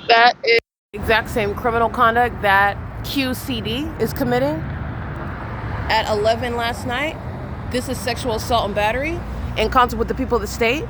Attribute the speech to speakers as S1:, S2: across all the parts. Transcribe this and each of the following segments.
S1: That is the exact same criminal conduct that QCD is committing at 11 last night. This is sexual assault and battery in concert with the people of the state.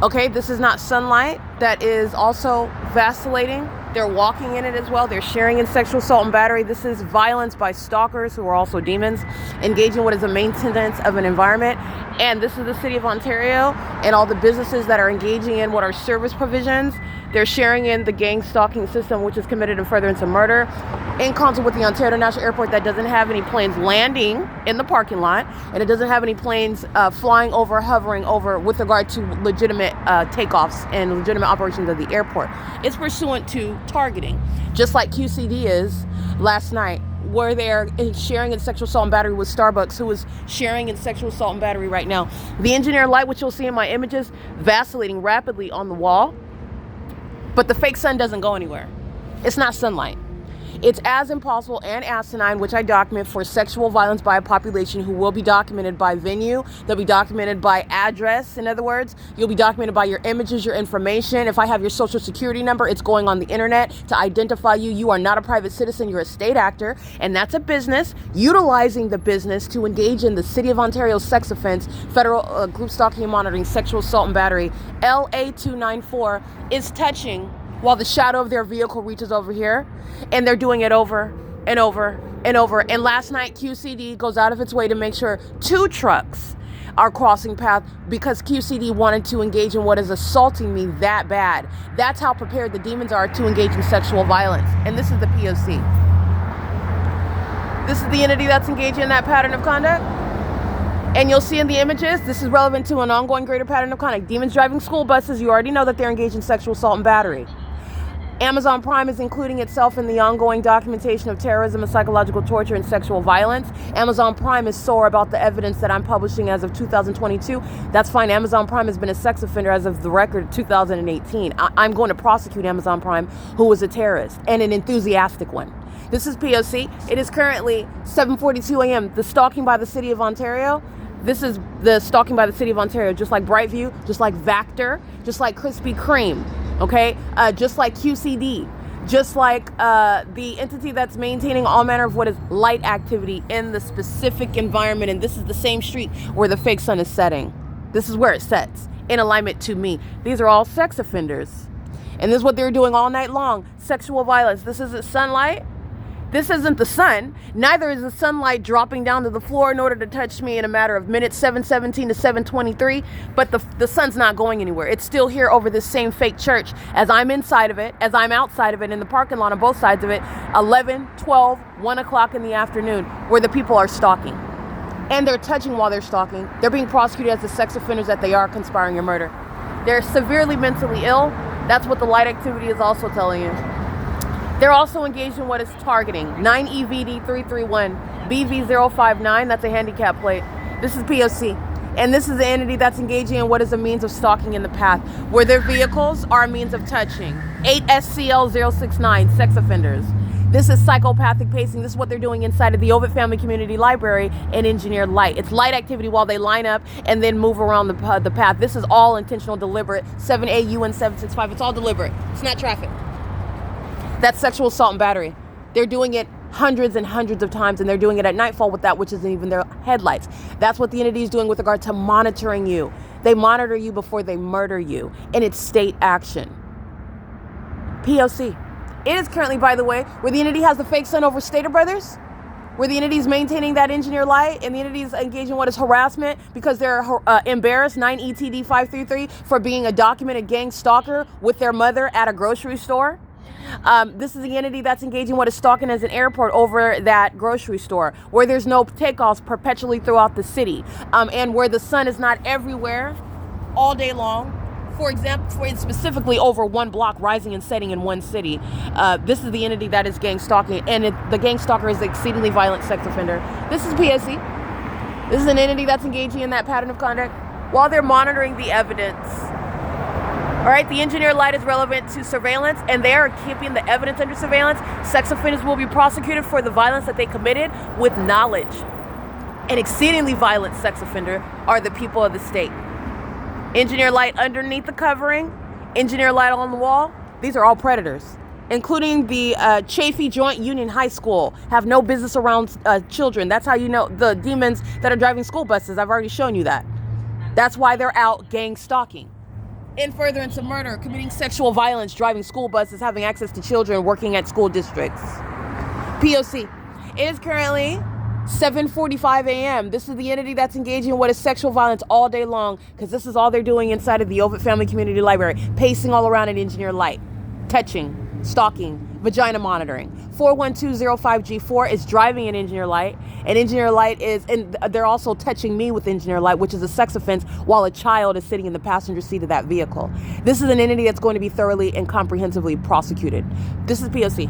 S1: Okay, this is not sunlight that is also vacillating. They're walking in it as well. They're sharing in sexual assault and battery. This is violence by stalkers who are also demons, engaging what is a maintenance of an environment. And this is the city of Ontario and all the businesses that are engaging in what are service provisions. They're sharing in the gang stalking system, which is committed in furtherance of murder, in concert with the Ontario International Airport that doesn't have any planes landing in the parking lot, and it doesn't have any planes flying over, hovering over with regard to legitimate takeoffs and legitimate operations of the airport. It's pursuant to targeting, just like QCD is last night, where they're sharing in sexual assault and battery with Starbucks, who is sharing in sexual assault and battery right now. The engineer light, which you'll see in my images, vacillating rapidly on the wall. But the fake sun doesn't go anywhere. It's not sunlight. It's as impossible and asinine, which I document, for sexual violence by a population who will be documented by venue. They'll be documented by address. In other words, you'll be documented by your images, your information. If I have your social security number, it's going on the internet to identify you. You are not a private citizen. You're a state actor. And that's a business utilizing the business to engage in the City of Ontario sex offense, federal group stalking and monitoring, sexual assault and battery. LA 294 is touching while the shadow of their vehicle reaches over here, and they're doing it over and over and over. And last night, QCD goes out of its way to make sure 2 trucks are crossing path because QCD wanted to engage in what is assaulting me that bad. That's how prepared the demons are to engage in sexual violence. And this is the P.O.C. This is the entity that's engaging in that pattern of conduct. And you'll see in the images, this is relevant to an ongoing greater pattern of conduct. Demons driving school buses, you already know that they're engaged in sexual assault and battery. Amazon Prime is including itself in the ongoing documentation of terrorism and psychological torture and sexual violence. Amazon Prime is sore about the evidence that I'm publishing as of 2022. That's fine. Amazon Prime has been a sex offender as of the record 2018. I'm going to prosecute Amazon Prime, who was a terrorist and an enthusiastic one. This is P.O.C. It is currently 7:42 a.m. The stalking by the City of Ontario. This is the stalking by the City of Ontario, just like BRIGHTVIEW, just like Vector, just like Krispy Kreme. Okay, just like QCD, just like the entity that's maintaining all manner of what is light activity in the specific environment. And this is the same street where the fake sun is setting. This is where it sets in alignment to me. These are all sex offenders. And this is what they're doing all night long. Sexual violence. This isn't sunlight. This isn't the sun. Neither is the sunlight dropping down to the floor in order to touch me in a matter of minutes, 7:17 to 7:23. But the sun's not going anywhere. It's still here over this same fake church as I'm inside of it, as I'm outside of it, in the parking lot on both sides of it, 11, 12, 1 o'clock in the afternoon, where the people are stalking. And they're touching while they're stalking. They're being prosecuted as the sex offenders that they are, conspiring a murder. They're severely mentally ill. That's what the light activity is also telling you. They're also engaged in what is targeting. 9EVD331, BV059, that's a handicap plate. This is P.O.C. And this is the entity that's engaging in what is a means of stalking in the path, where their vehicles are a means of touching. 8SCL069, sex offenders. This is psychopathic pacing. This is what they're doing inside of the Ovid Family Community Library and Engineered Light. It's light activity while they line up and then move around the path. This is all intentional, deliberate. 7AUN765, it's all deliberate. It's not traffic. That's sexual assault and battery. They're doing it hundreds and hundreds of times, and they're doing it at nightfall with that which isn't even their headlights. That's what the entity is doing with regard to monitoring you. They monitor you before they murder you, and it's state action. P.O.C. It is currently, by the way, where the entity has the fake sun over Stater Brothers, where the entity is maintaining that engineer light, and the entity is engaging in what is harassment because they're embarrassed, 9ETD533, for being a documented gang stalker with their mother at a grocery store. This is the entity that's engaging what is stalking as an airport over that grocery store, where there's no takeoffs perpetually throughout the city, and where the sun is not everywhere all day long. For example, specifically over one block, rising and setting in one city. This is the entity that is gang stalking, and the gang stalker is an exceedingly violent sex offender. This is P.O.C. This is an entity that's engaging in that pattern of conduct while they're monitoring the evidence All right, the engineer light is relevant to surveillance, and they are keeping the evidence under surveillance. Sex offenders will be prosecuted for the violence that they committed with knowledge. An exceedingly violent sex offender are the people of the state. Engineer light underneath the covering, engineer light on the wall. These are all predators, including the Chafee Joint Union High School, have no business around children. That's how you know the demons that are driving school buses. I've already shown you that. That's why they're out gang stalking. In furtherance of murder, committing sexual violence, driving school buses, having access to children, working at school districts. P.O.C. It is currently 7:45 a.m. This is the entity that's engaging in what is sexual violence all day long, because this is all they're doing inside of the Ovid Family Community Library, pacing all around an engineer light, touching, stalking, vagina monitoring. 41205G4 is driving an engineer light. An engineer light is, and they're also touching me with engineer light, which is a sex offense, while a child is sitting in the passenger seat of that vehicle. This is an entity that's going to be thoroughly and comprehensively prosecuted. This is POC.